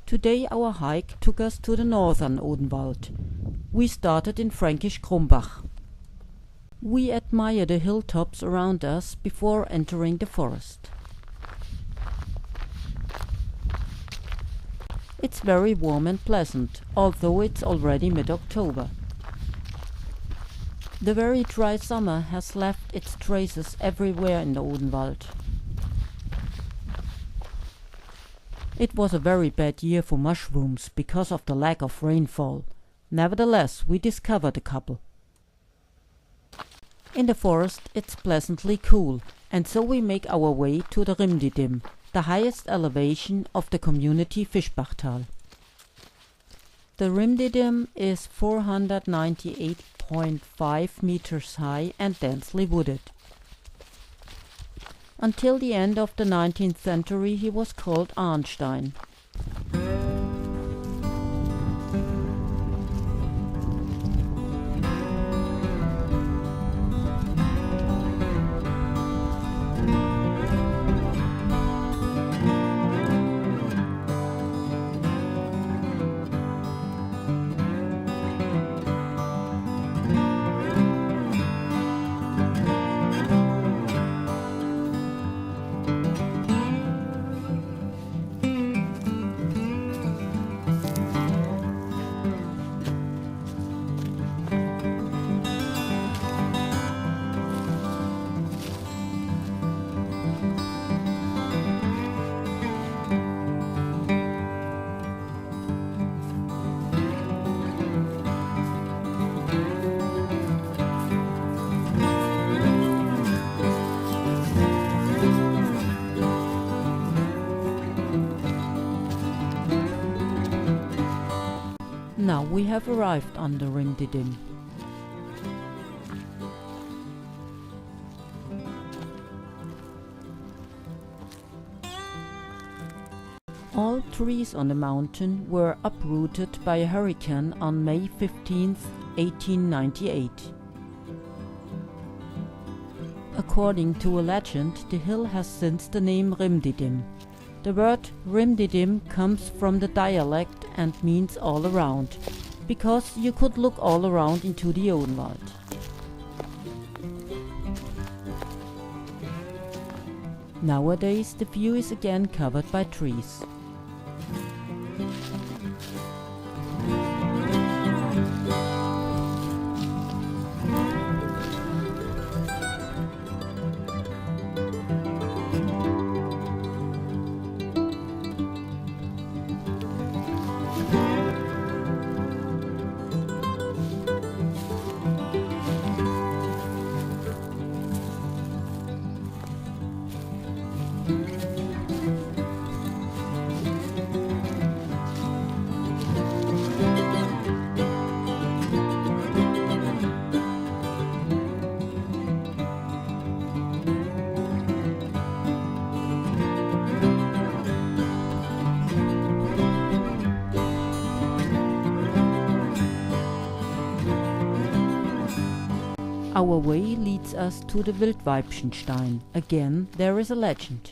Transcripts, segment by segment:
Today our hike took us to the northern Odenwald. We started in Fränkisch-Crumbach. We admire the hilltops around us before entering the forest. It's very warm and pleasant, although it's already mid-October. The very dry summer has left its traces everywhere in the Odenwald. It was a very bad year for mushrooms because of the lack of rainfall. Nevertheless, we discovered a couple. In the forest it's pleasantly cool, and so we make our way to the Rimdidim, the highest elevation of the community Fischbachtal. The Rimdidim is 498.5 meters high and densely wooded. Until the end of the 19th century he was called Arnstein. Now we have arrived on the Rimdidim. All trees on the mountain were uprooted by a hurricane on May 15, 1898. According to a legend, the hill has since the name Rimdidim. The word Rimdidim comes from the dialect and means all around, because you could look all around into the Odenwald. Nowadays the view is again covered by trees. Our way leads us to the Wildweibchenstein. Again, there is a legend.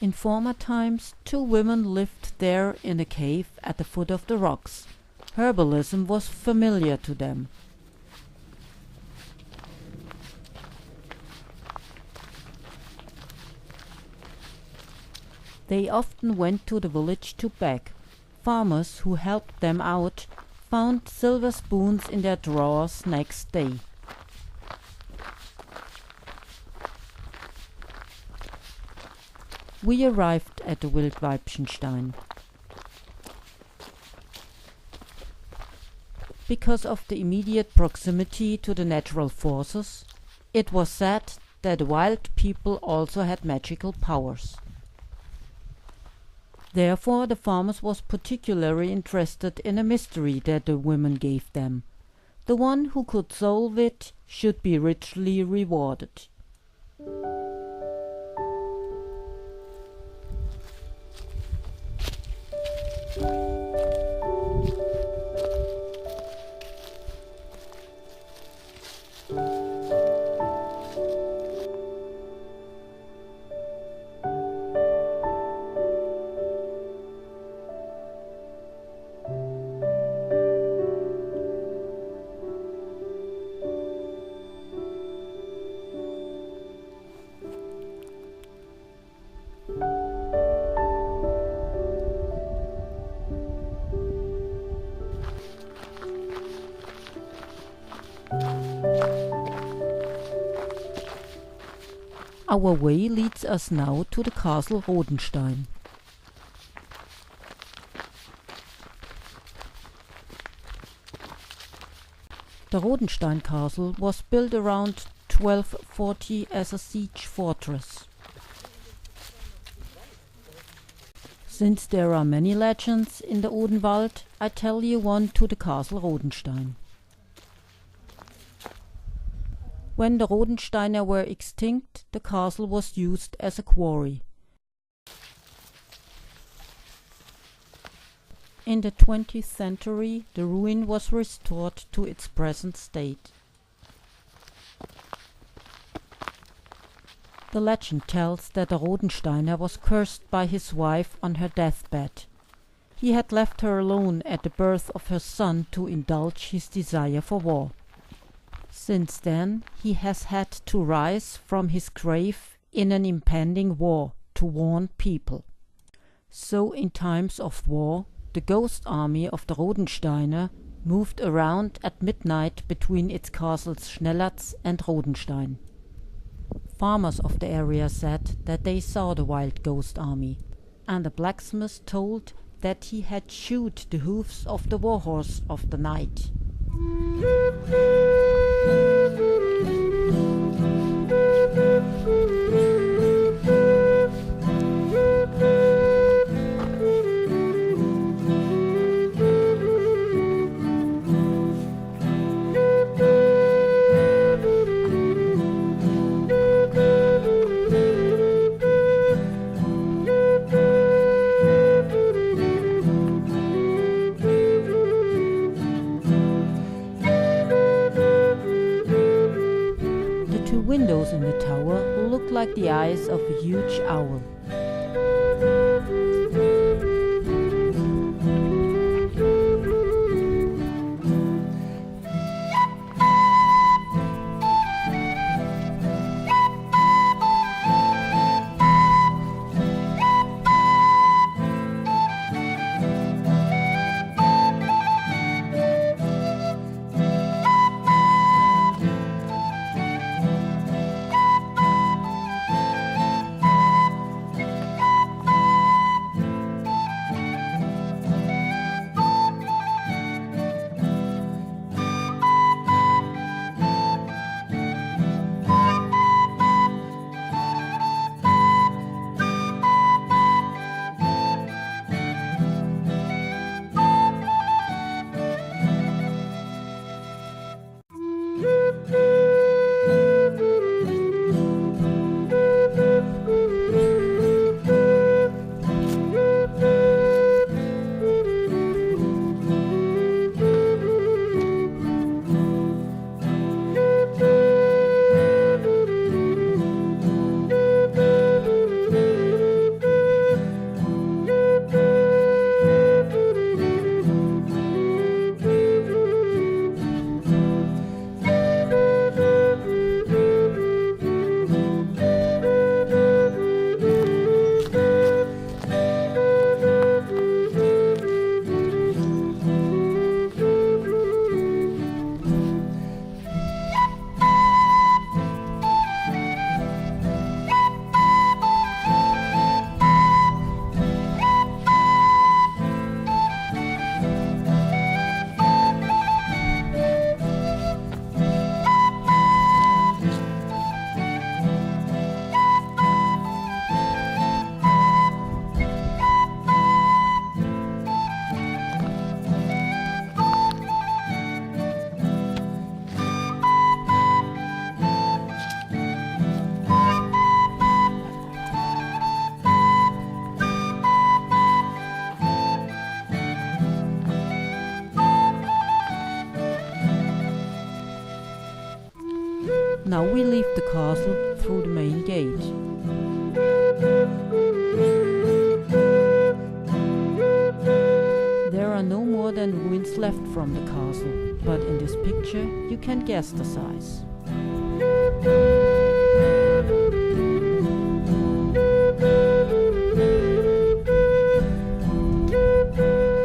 In former times, two women lived there in a cave at the foot of the rocks. Herbalism was familiar to them. They often went to the village to beg. Farmers who helped them out found silver spoons in their drawers next day. We arrived at the Wildweibchenstein. Because of the immediate proximity to the natural forces, it was said that the wild people also had magical powers. Therefore the farmers was particularly interested in a mystery that the women gave them. The one who could solve it should be richly rewarded. Our way leads us now to the castle Rodenstein. The Rodenstein castle was built around 1240 as a siege fortress. Since there are many legends in the Odenwald, I tell you one to the castle Rodenstein. When the Rodensteiner were extinct, the castle was used as a quarry. In the 20th century, the ruin was restored to its present state. The legend tells that the Rodensteiner was cursed by his wife on her deathbed. He had left her alone at the birth of her son to indulge his desire for war. Since then, he has had to rise from his grave in an impending war to warn people. So in times of war, the ghost army of the Rodensteiner moved around at midnight between its castles Schnellatz and Rodenstein. Farmers of the area said that they saw the wild ghost army, and the blacksmith told that he had chewed the hoofs of the warhorse of the night. Windows in the tower look like the eyes of a huge owl. Now we leave the castle through the main gate. There are no more than ruins left from the castle, but in this picture you can guess the size.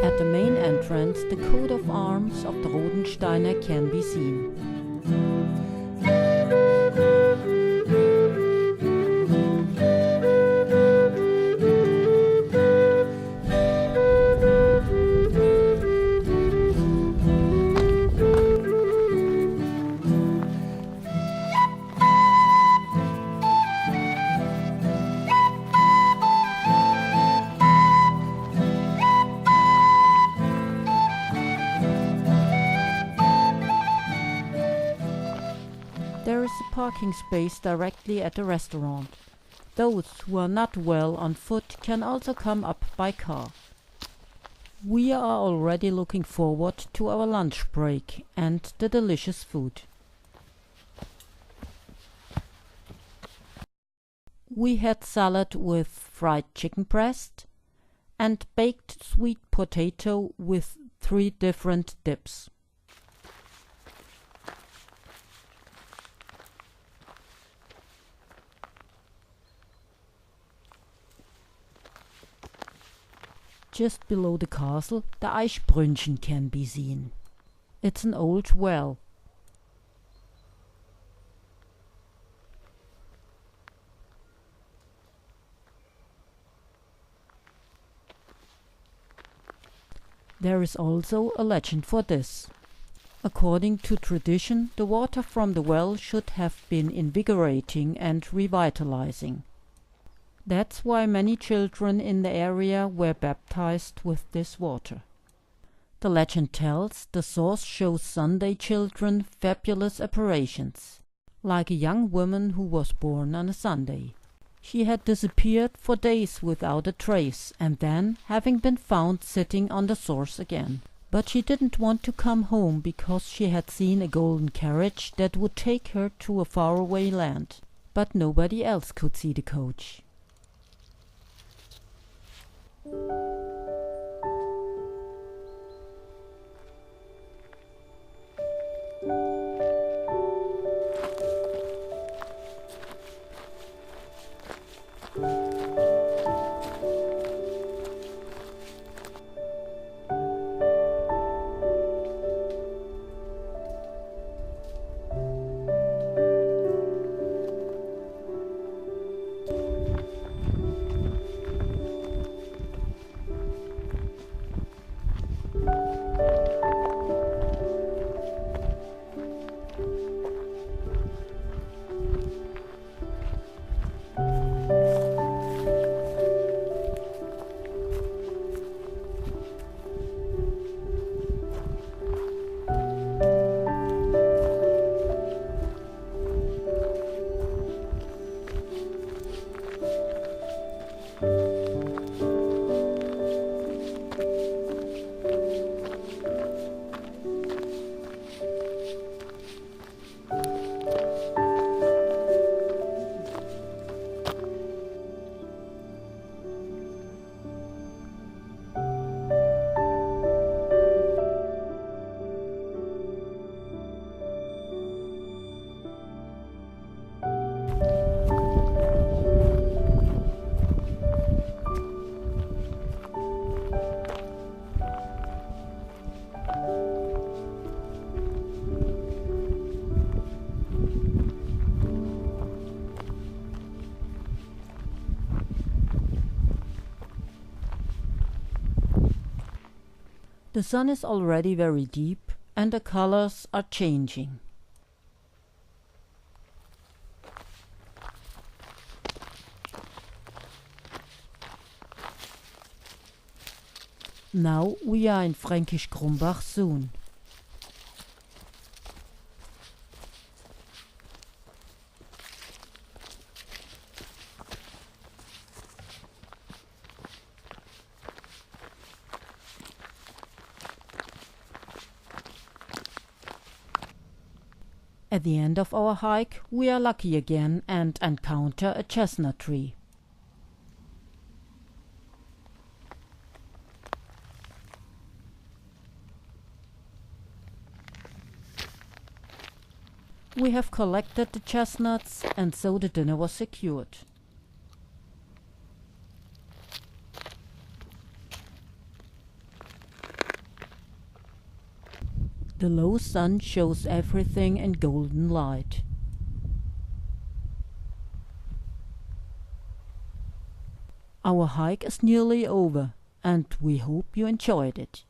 At the main entrance, the coat of arms of the Rodensteiner can be seen. parking space directly at the restaurant. Those who are not well on foot can also come up by car. We are already looking forward to our lunch break and the delicious food. We had salad with fried chicken breast and baked sweet potato with 3 different dips. Just below the castle, the Eichbrünnchen can be seen. It's an old well. There is also a legend for this. According to tradition, the water from the well should have been invigorating and revitalizing. That's why many children in the area were baptized with this water. The legend tells the source shows Sunday children fabulous apparitions, like a young woman who was born on a Sunday. She had disappeared for days without a trace, and then, having been found sitting on the source again. But she didn't want to come home because she had seen a golden carriage that would take her to a faraway land. But nobody else could see the coach. The sun is already very deep and the colors are changing. Now we are in Fränkisch-Crumbach soon. At the end of our hike, we are lucky again and encounter a chestnut tree. We have collected the chestnuts, and so the dinner was secured. The low sun shows everything in golden light. Our hike is nearly over, and we hope you enjoyed it.